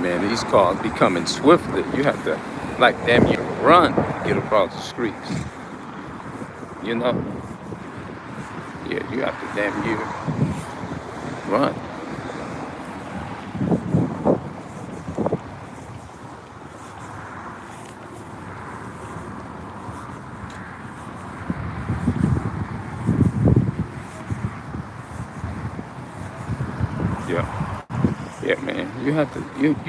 man, these cars be coming swiftly. You have to, like, damn, you run to get across the streets. You know? Yeah, you have to damn you run. Yeah, yeah, man. You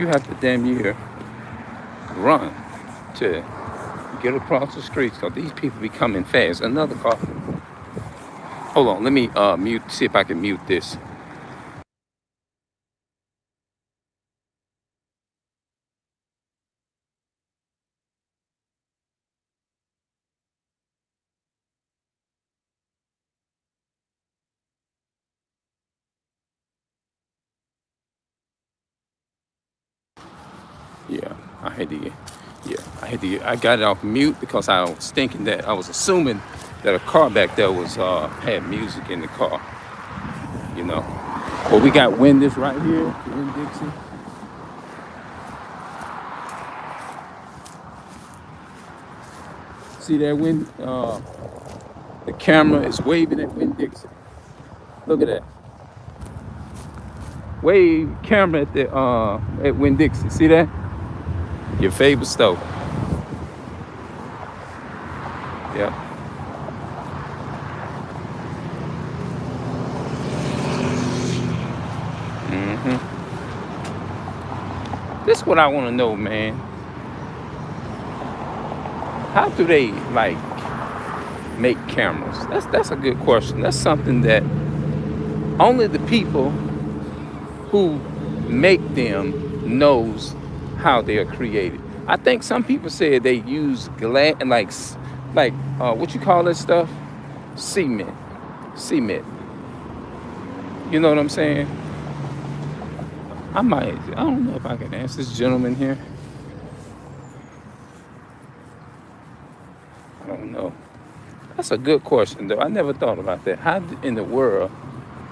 have to damn near run to get across the streets because these people be coming fast. Another car. Hold on, let me mute. See if I can mute this. Yeah, I had to get. Yeah, I had to get. I got it off mute because I was thinking that I was assuming that a car back there was had music in the car. You know. Well, we got Windix right here. Win Dixie. See that wind? The camera is waving at Win Dixie. Look at that. Wave camera at Win Dixie. See that? Your favorite stove. Yeah. hmm This is what I want to know, man. How do they like make cameras? That's a good question. That's something that only the people who make them knows how they are created. I think some people say they use glass, like what you call that stuff? Cement. Cement. You know what I'm saying? I don't know if I can ask this gentleman here. I don't know. That's a good question, though. I never thought about that. How in the world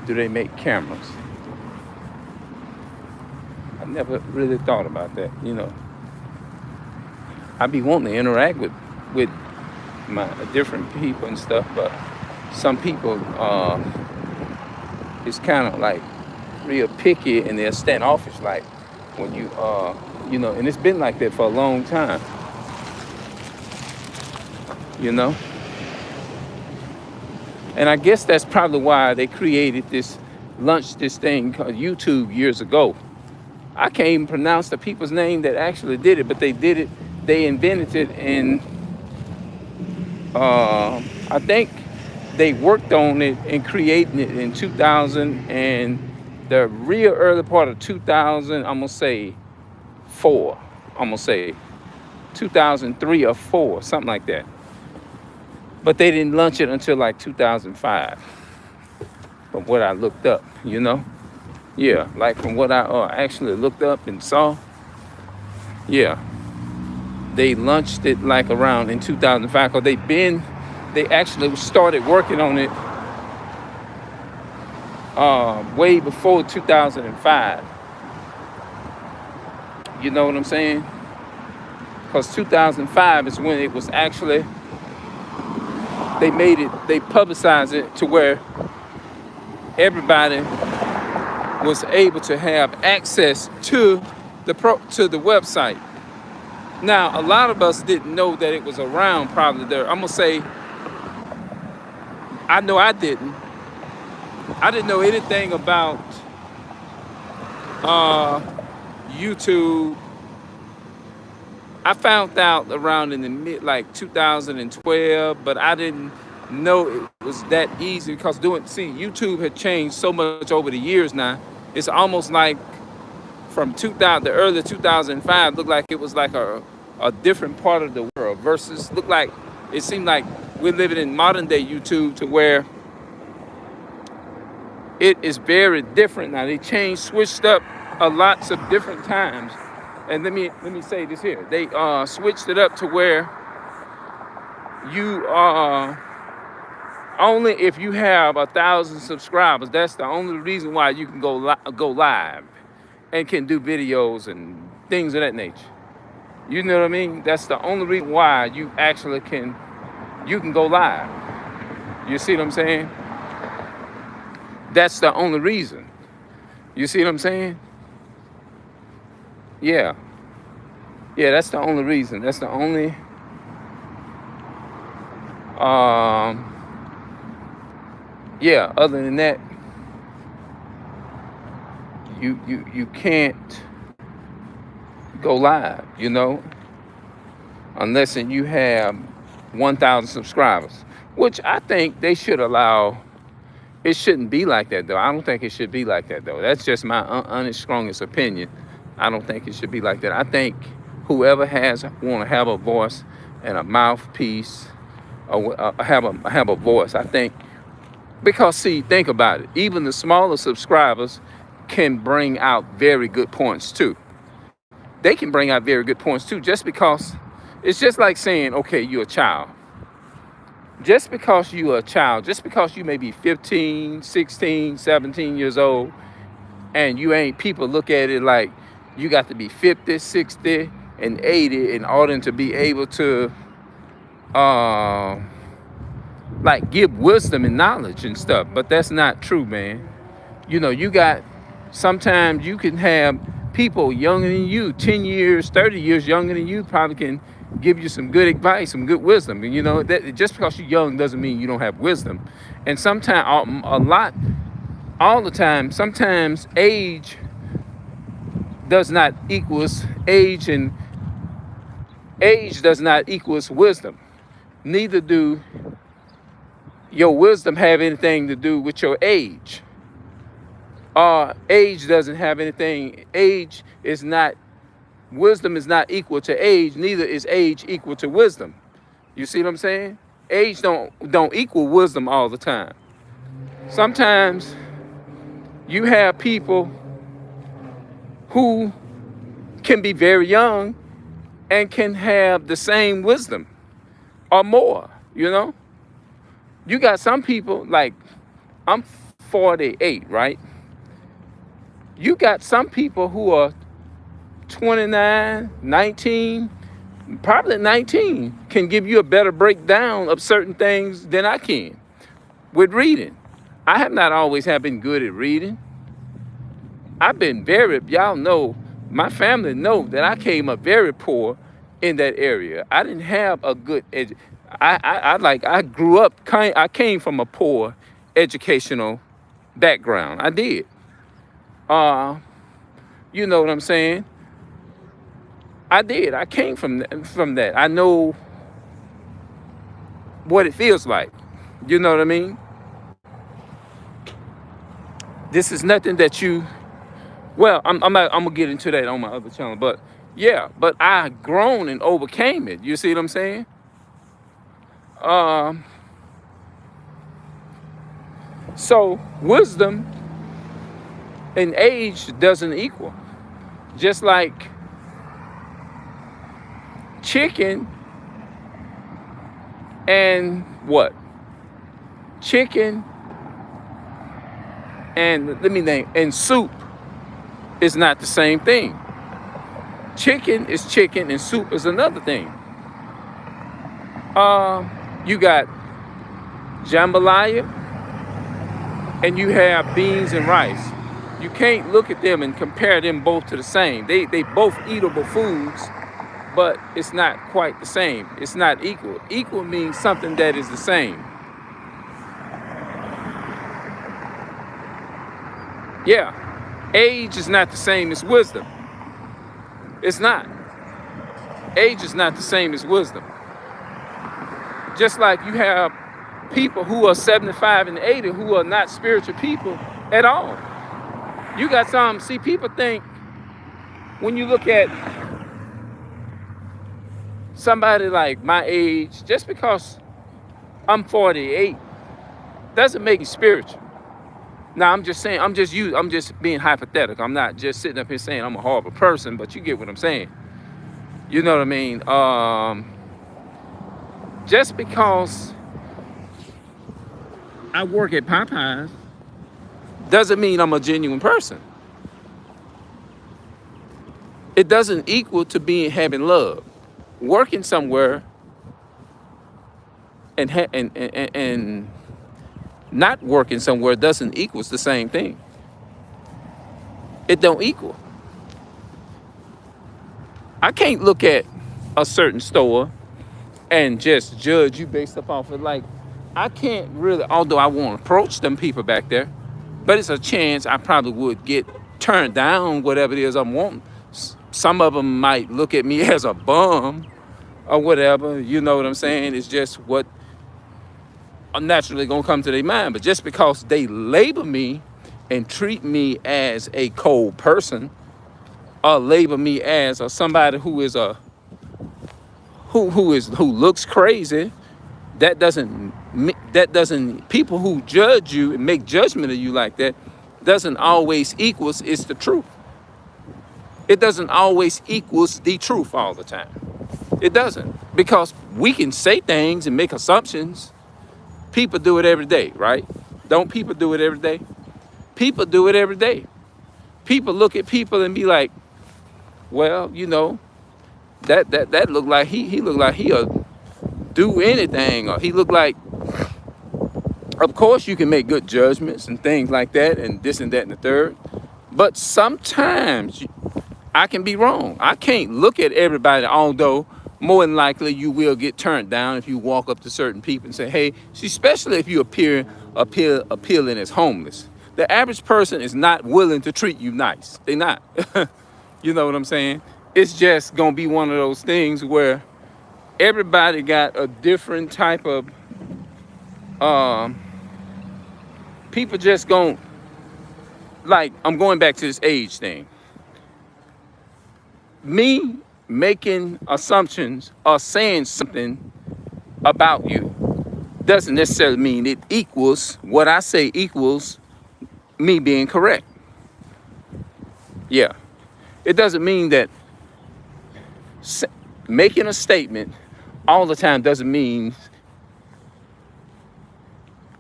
do they make cameras? I never really thought about that. You know, I be wanting to interact with my different people and stuff, but some people it's kind of like real picky and they're standoffish. Like when you know, and it's been like that for a long time. You know, and I guess that's probably why they created this thing called YouTube years ago. I can't even pronounce the people's name that actually did it, but they did it. They invented it, and I think they worked on it and creating it in 2000 and the real early part of 2000. I'm gonna say four. I'm gonna say 2003 or four, something like that. But they didn't launch it until like 2005, from what I looked up. You know, yeah, like from what I actually looked up and saw. Yeah, they launched it like around in 2005 because they actually started working on it way before 2005. You know what I'm saying? Because 2005 is when it was actually, they publicized it to where everybody was able to have access to the website. Now, a lot of us didn't know that it was around probably there. I'm gonna say, I know I didn't. I didn't know anything about YouTube. I found out around in the mid like 2012, but I didn't know it was that easy because YouTube had changed so much over the years now. It's almost like from 2000, the early 2005 looked like it was like a different part of the world versus looked like it seemed like we're living in modern day YouTube to where it is very different now. They changed, switched up a lots of different times. And let me say this here. They switched it up to where you only if you have 1,000 subscribers. That's the only reason why you can go live and can do videos and things of that nature. You know what I mean? That's the only reason why you actually can go live. You see what I'm saying? That's the only reason. You see what I'm saying? Yeah. Yeah, that's the only reason. That's the only yeah, other than that, you can't go live, unless you have 1,000 subscribers, which I think they should allow. It shouldn't be like that, though. I don't think it should be like that, though. That's just my honest, strongest opinion. I don't think it should be like that. I think whoever want to have a voice and a mouthpiece, or have a voice, I think, because see, think about it. Even the smaller subscribers can bring out very good points too. They can bring out very good points too, just because it's just like saying, okay, you're a child. Just because you're a child, just because you may be 15, 16, 17 years old, and people look at it like you got to be 50, 60, and 80 in order to be able to like give wisdom and knowledge and stuff. But that's not true, man. Sometimes you can have people younger than you, 10 years, 30 years younger than you, probably can give you some good advice, some good wisdom. And that just because you're young doesn't mean you don't have wisdom. And sometimes, all the time, sometimes age does not equals age, and age does not equals wisdom. Neither do your wisdom have anything to do with your age. Age doesn't have anything. Wisdom is not equal to age. Neither is age equal to wisdom. You see what I'm saying? Age don't equal wisdom all the time. Sometimes you have people who can be very young and can have the same wisdom or more, You got some people, like, I'm 48, right? You got some people who are 29, 19, probably 19, can give you a better breakdown of certain things than I can with reading. I have not always been good at reading. I've been y'all know, my family know that I came up very poor in that area. I didn't have a good I grew up, I came from a poor educational background. I did. You know what I'm saying? I did. I came from that. I know what it feels like. You know what I mean? This is nothing that I'm gonna get into that on my other channel, but yeah, but I grown and overcame it. You see what I'm saying? So wisdom and age doesn't equal. Just like chicken and what? Chicken and and soup is not the same thing. Chicken is chicken and soup is another thing. You got jambalaya and you have beans and rice. You can't look at them and compare them both to the same. They both eatable foods, but it's not quite the same. It's not equal. Equal means something that is the same. Yeah, age is not the same as wisdom. It's not. Age is not the same as wisdom. Just like you have people who are 75 and 80 who are not spiritual people at all. You got people think when you look at somebody like my age, just because I'm 48 doesn't make me spiritual. Now, I'm just saying, I'm just being hypothetical. I'm not just sitting up here saying I'm a horrible person, but you get what I'm saying. You know what I mean? Just because I work at Popeyes doesn't mean I'm a genuine person. It doesn't equal to being having love. Working somewhere and not working somewhere doesn't equal the same thing. It don't equal. I can't look at a certain store and just judge you based up off of like, I can't really, although I won't approach them people back there, but it's a chance I probably would get turned down whatever it is I'm wanting. Some of them might look at me as a bum or whatever, you know what I'm saying? It's just what naturally gonna come to their mind. But just because they label me and treat me as a cold person, or label me as somebody who is a who looks crazy, that doesn't people who judge you and make judgment of you like that doesn't always equals it's the truth. It doesn't always equals the truth all the time. It doesn't, because we can say things and make assumptions. People do it every day, right? Don't people do it every day? People do it every day. People look at people and be like, well, you know, that look like he look like he'll do anything, or he look like, of course you can make good judgments and things like that and this and that and the third, but sometimes I can be wrong. I can't look at everybody, although more than likely you will get turned down if you walk up to certain people and say, hey, especially if you appealing as homeless. The average person is not willing to treat you nice. They're not. You know what I'm saying? It's just gonna be one of those things where everybody got a different type of people just gon' like, I'm going back to this age thing. Me making assumptions or saying something about you doesn't necessarily mean it equals what I say equals me being correct. Yeah. It doesn't mean that making a statement all the time doesn't mean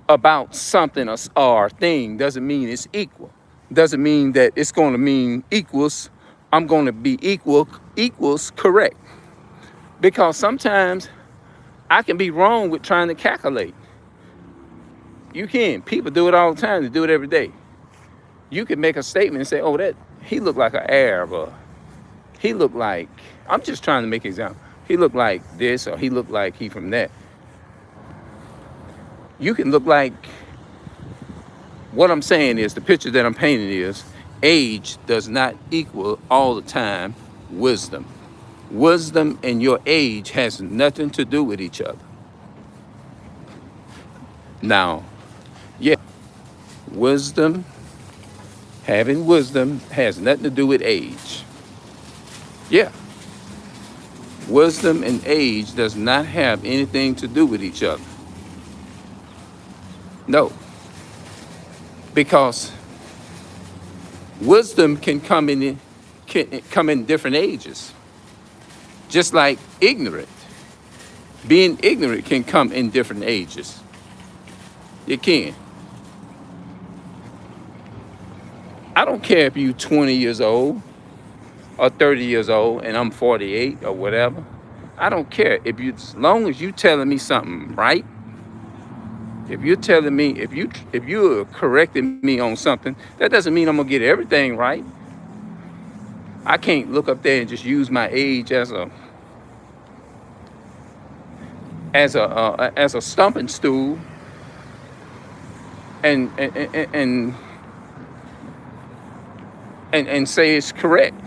about something or thing doesn't mean it's equal. Doesn't mean that it's going to mean equals. I'm going to be equals correct. Because sometimes I can be wrong with trying to calculate. You can. People do it all the time. They do it every day. You can make a statement and say, oh, that he looked like an Arab, or he looked like, I'm just trying to make an example. He looked like this, or he looked like he from that. You can look like, what I'm saying is, the picture that I'm painting is, age does not equal all the time wisdom. Wisdom and your age has nothing to do with each other. Now, yeah, having wisdom has nothing to do with age. Yeah. Wisdom and age does not have anything to do with each other. No. Because wisdom can come in different ages. Just like ignorant. Being ignorant can come in different ages. It can. I don't care if you're 20 years old or 30 years old and I'm 48 or whatever. I don't care. As long as you telling me something right, if you're telling me, if you're correcting me on something, that doesn't mean I'm gonna get everything right. I can't look up there and just use my age as a stumping stool and say it's correct.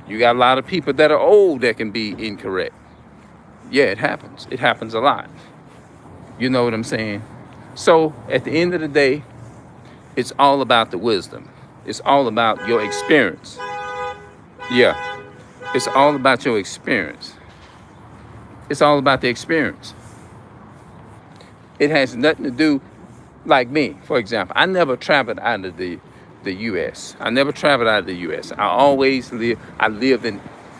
You got a lot of people that are old that can be incorrect. Yeah, it happens. It happens a lot. You know what I'm saying? So at the end of the day, it's all about the wisdom. It's all about your experience. Yeah, it's all about your experience. It's all about the experience. It has nothing to do, like me, for example. I never traveled out of the U.S. I never traveled out of the U.S. I lived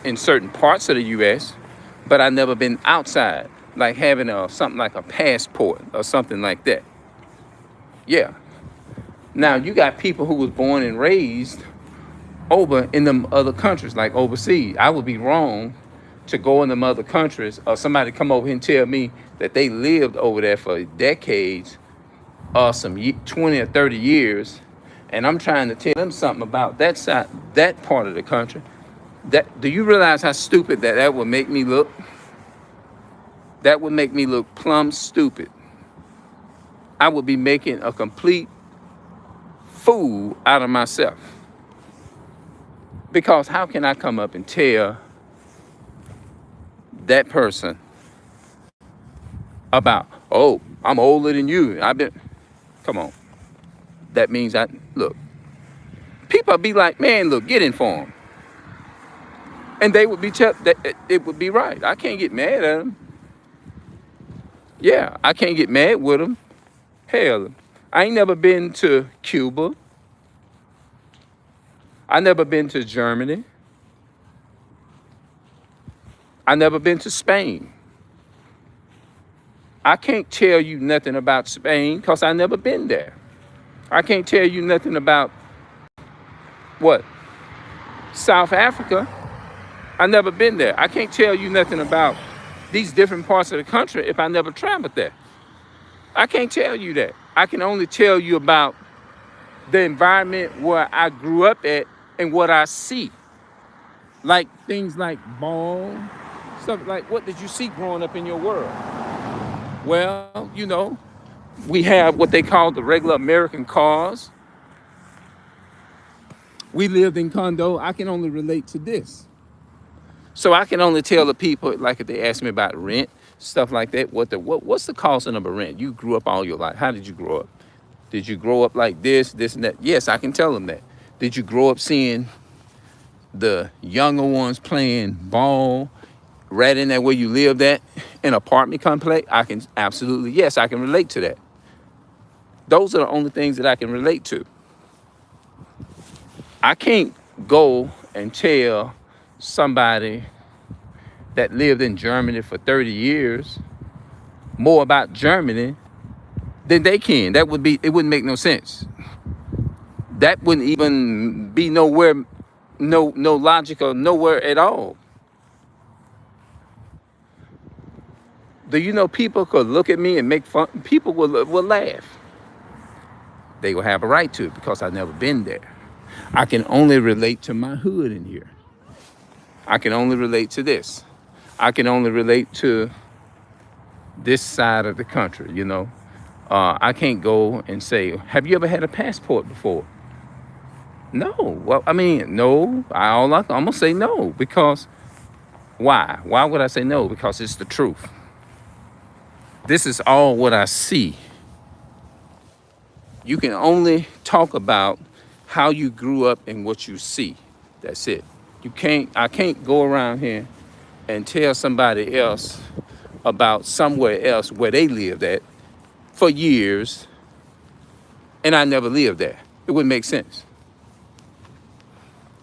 in certain parts of the U.S., but I never been outside, like having something like a passport or something like that. Yeah. Now, you got people who was born and raised over in them other countries, like overseas. I would be wrong to go in them other countries or somebody come over here and tell me that they lived over there for decades or 20 or 30 years, and I'm trying to tell them something about that side, that part of the country. That, do you realize how stupid that would make me look? That would make me look plumb stupid. I would be making a complete fool out of myself. Because how can I come up and tell that person about, oh, I'm older than you. Come on. That means look, people be like, man, look, get in for them. And they would be, that it would be right. I can't get mad at them. Yeah, I can't get mad with them. Hell, I ain't never been to Cuba. I never been to Germany. I never been to Spain. I can't tell you nothing about Spain because I never been there. I can't tell you nothing about what? South Africa. I never been there. I can't tell you nothing about these different parts of the country if I never traveled there. I can't tell you that. I can only tell you about the environment where I grew up at and what I see. Like things like ball, stuff like, what did you see growing up in your world? Well, you know, we have what they call the regular American cars. We lived in condo. I can only relate to this. So I can only tell the people, like if they ask me about rent, stuff like that, what's the cost of a rent? You grew up all your life. How did you grow up? Did you grow up like this and that? Yes, I can tell them that. Did you grow up seeing the younger ones playing ball right in there where you lived at, in an apartment complex? I can absolutely, yes, I can relate to that. Those are the only things that I can relate to. I can't go and tell somebody that lived in Germany for 30 years more about Germany than they can. It wouldn't make no sense. That wouldn't even be nowhere, no logical, nowhere at all. Do you know people could look at me and make fun? People will laugh. They will have a right to, because I've never been there. I can only relate to my hood in here. I can only relate to this. I can only relate to this side of the country, you know. I can't go and say, have you ever had a passport before? No. Well, I mean, no. I'm going to say no, because why? Why would I say no? Because it's the truth. This is all what I see. You can only talk about how you grew up and what you see. That's it. I can't go around here and tell somebody else about somewhere else where they lived at for years and I never lived there. It wouldn't make sense.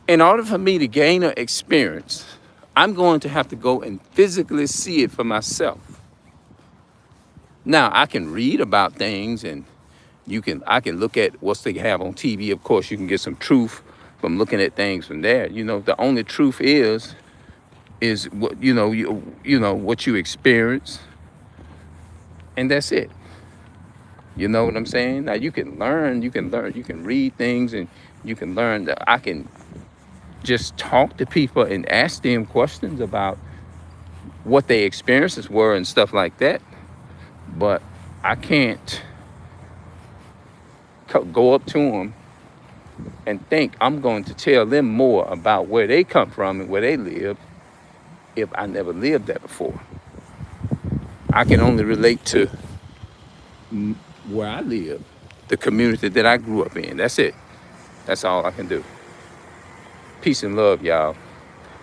In order for me to gain an experience, I'm going to have to go and physically see it for myself. Now, I can read about things and I can look at what they have on TV. Of course, you can get some truth from looking at things from there. You know, the only truth is what you know what you experience, and that's it. You know what I'm saying? Now you can read things, and you can learn that I can just talk to people and ask them questions about what their experiences were and stuff like that. But I can't go up to them and think I'm going to tell them more about where they come from and where they live if I never lived there before. I can only relate to where I live, the community that I grew up in. That's it. That's all I can do. Peace and love, y'all.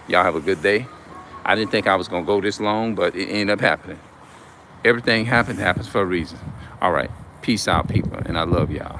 Y'all have a good day. I didn't think I was going to go this long, but it ended up happening. Everything happens for a reason. All right. Peace out, people, and I love y'all.